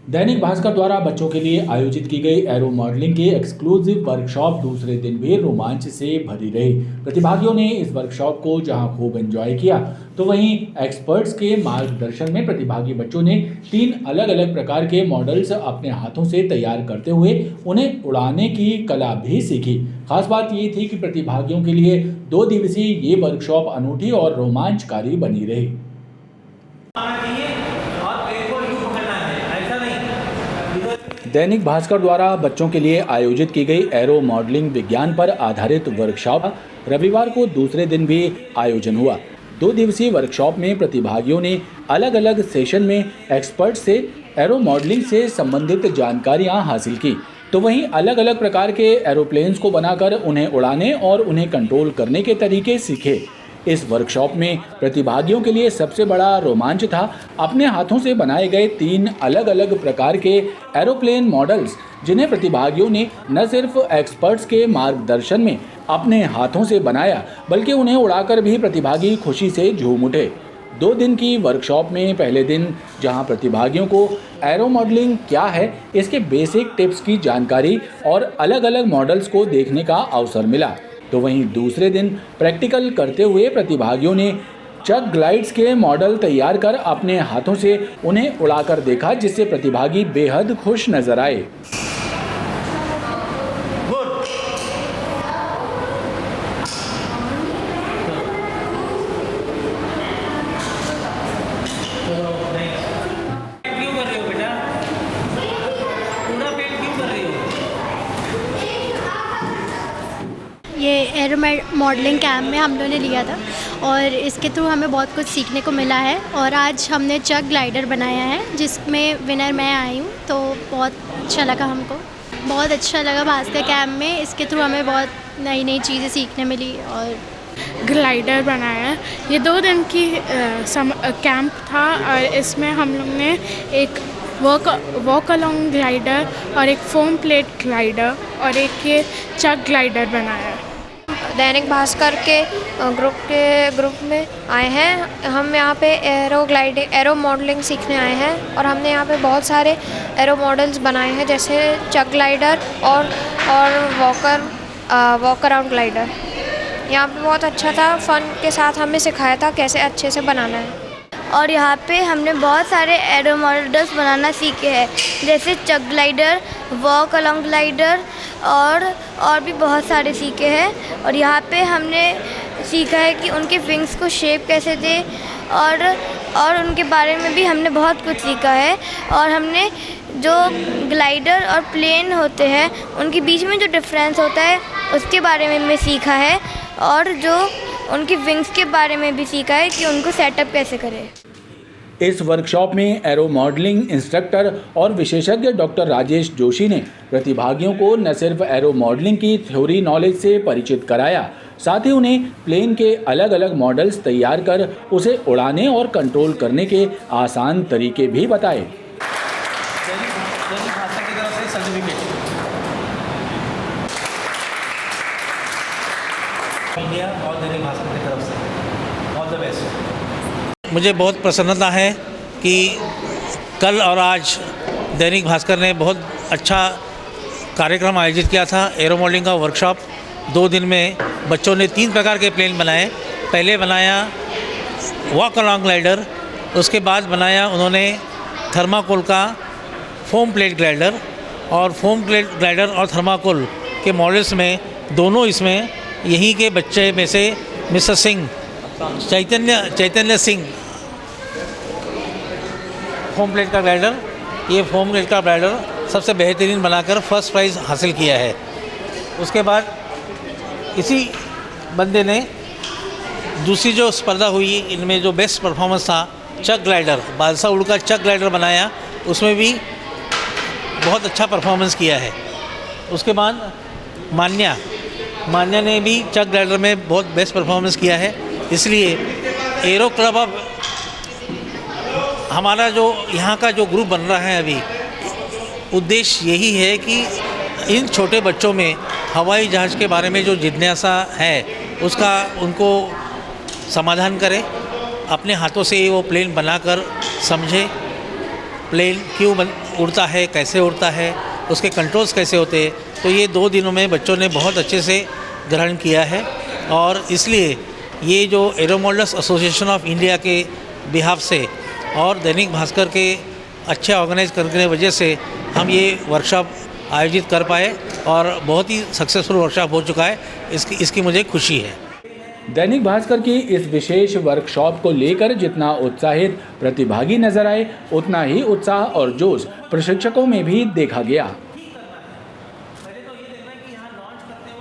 दैनिक भास्कर द्वारा बच्चों के लिए आयोजित की गई एरो मॉडलिंग की एक्सक्लूसिव वर्कशॉप दूसरे दिन भी रोमांच से भरी रही। प्रतिभागियों ने इस वर्कशॉप को जहां खूब एंजॉय किया, तो वहीं एक्सपर्ट्स के मार्गदर्शन में प्रतिभागी बच्चों ने 3 अलग अलग प्रकार के मॉडल्स अपने हाथों से तैयार करते हुए उन्हें उड़ाने की कला भी सीखी। खास बात ये थी कि प्रतिभागियों के लिए 2 दिवसीय ये वर्कशॉप अनूठी और रोमांचकारी बनी रही। दैनिक भास्कर द्वारा बच्चों के लिए आयोजित की गई एरो मॉडलिंग विज्ञान पर आधारित वर्कशॉप रविवार को दूसरे दिन भी आयोजन हुआ। 2 दिवसीय वर्कशॉप में प्रतिभागियों ने अलग अलग सेशन में एक्सपर्ट से एरो मॉडलिंग से संबंधित जानकारियां हासिल की, तो वहीं अलग अलग प्रकार के एरोप्लेन्स को बनाकर उन्हें उड़ाने और उन्हें कंट्रोल करने के तरीके सीखे। इस वर्कशॉप में प्रतिभागियों के लिए सबसे बड़ा रोमांच था अपने हाथों से बनाए गए 3 अलग अलग प्रकार के एरोप्लेन मॉडल्स, जिन्हें प्रतिभागियों ने न सिर्फ एक्सपर्ट्स के मार्गदर्शन में अपने हाथों से बनाया, बल्कि उन्हें उड़ाकर भी प्रतिभागी खुशी से झूम उठे। 2 दिन की वर्कशॉप में पहले दिन जहां प्रतिभागियों को एरो मॉडलिंग क्या है इसके बेसिक टिप्स की जानकारी और अलग अलग मॉडल्स को देखने का अवसर मिला, तो वहीं दूसरे दिन प्रैक्टिकल करते हुए प्रतिभागियों ने चक ग्लाइड्स के मॉडल तैयार कर अपने हाथों से उन्हें उड़ाकर देखा, जिससे प्रतिभागी बेहद खुश नजर आए। ये एरो मॉडलिंग कैंप में हम लोगों ने लिया था और इसके थ्रू हमें बहुत कुछ सीखने को मिला है। और आज हमने चक ग्लाइडर बनाया है जिसमें विनर मैं आई हूँ, तो बहुत अच्छा लगा हमको, बहुत अच्छा लगा भास्कर कैंप में। इसके थ्रू हमें बहुत नई नई चीज़ें सीखने मिली और ग्लाइडर बनाया है। ये 2 दिन की कैंप था और इसमें हम लोग ने एक वॉक अलोंग ग्लाइडर और एक फोम प्लेट ग्लाइडर और एक ये चक ग्लाइडर बनाया है। दैनिक भास्कर के ग्रुप में आए हैं। हम यहाँ पे एरो मॉडलिंग सीखने आए हैं और हमने यहाँ पे बहुत सारे एरो मॉडल्स बनाए हैं, जैसे चक ग्लाइडर और वॉक अराउंड ग्लाइडर। यहाँ पे बहुत अच्छा था, फन के साथ हमें सिखाया था कैसे अच्छे से बनाना है। और यहाँ पे हमने बहुत सारे एरो मॉडल्स बनाना सीखे हैं, जैसे चक ग्लाइडर, वॉक अलोंग ग्लाइडर और भी बहुत सारे सीखे हैं। और यहाँ पे हमने सीखा है कि उनके विंग्स को शेप कैसे दें और उनके बारे में भी हमने बहुत कुछ सीखा है। और हमने जो ग्लाइडर और प्लेन होते हैं उनके बीच में जो डिफरेंस होता है उसके बारे में भी सीखा है, और जो उनकी विंग्स के बारे में भी सीखा है कि उनको सेटअप कैसे करें। इस वर्कशॉप में एरो मॉडलिंग इंस्ट्रक्टर और विशेषज्ञ डॉक्टर राजेश जोशी ने प्रतिभागियों को न सिर्फ एरो मॉडलिंग की थ्योरी नॉलेज से परिचित कराया, साथ ही उन्हें प्लेन के अलग अलग मॉडल्स तैयार कर उसे उड़ाने और कंट्रोल करने के आसान तरीके भी बताए। और दैनिक भास्कर की तरफ से ऑल द बेस्ट। मुझे बहुत प्रसन्नता है कि कल और आज दैनिक भास्कर ने बहुत अच्छा कार्यक्रम आयोजित किया था। एरो मॉडलिंग का वर्कशॉप 2 दिन में बच्चों ने 3 प्रकार के प्लेन बनाए। पहले बनाया वॉक अलोंग ग्लाइडर, उसके बाद बनाया उन्होंने थर्माकोल का फोम प्लेट ग्लाइडर, और फोम प्लेट ग्लाइडर और थर्माकोल के मॉडल्स में दोनों इसमें यहीं के बच्चे में से मिस्टर सिंह चैतन्य सिंह फोम प्लेट का ग्लाइडर, ये फोम प्लेट का ग्लाइडर सबसे बेहतरीन बनाकर फर्स्ट प्राइज़ हासिल किया है। उसके बाद इसी बंदे ने दूसरी जो स्पर्धा हुई इनमें जो बेस्ट परफॉर्मेंस था चक ग्लाइडर, बादशाह उड़ का चक ग्लाइडर बनाया, उसमें भी बहुत अच्छा परफॉर्मेंस किया है। उसके बाद मान्या ने भी चक ग्लाइडर में बहुत बेस्ट परफॉर्मेंस किया है। इसलिए एरो क्लब अब हमारा जो यहाँ का जो ग्रुप बन रहा है अभी, उद्देश्य यही है कि इन छोटे बच्चों में हवाई जहाज़ के बारे में जो जिज्ञासा है उसका उनको समाधान करें, अपने हाथों से वो प्लेन बनाकर समझे, प्लेन क्यों उड़ता है, कैसे उड़ता है, उसके कंट्रोल्स कैसे होते हैं। तो ये 2 दिनों में बच्चों ने बहुत अच्छे से ग्रहण किया है और इसलिए ये जो arrow models association of India के बिहाफ से और दैनिक भास्कर के अच्छे ऑर्गेनाइज करने की वजह से हम ये वर्कशॉप आयोजित कर पाए और बहुत ही सक्सेसफुल वर्कशॉप हो चुका है। इसकी मुझे खुशी है। दैनिक भास्कर की इस विशेष वर्कशॉप को लेकर जितना उत्साहित प्रतिभागी नजर आए, उतना ही उत्साह और जोश प्रशिक्षकों में भी देखा गया।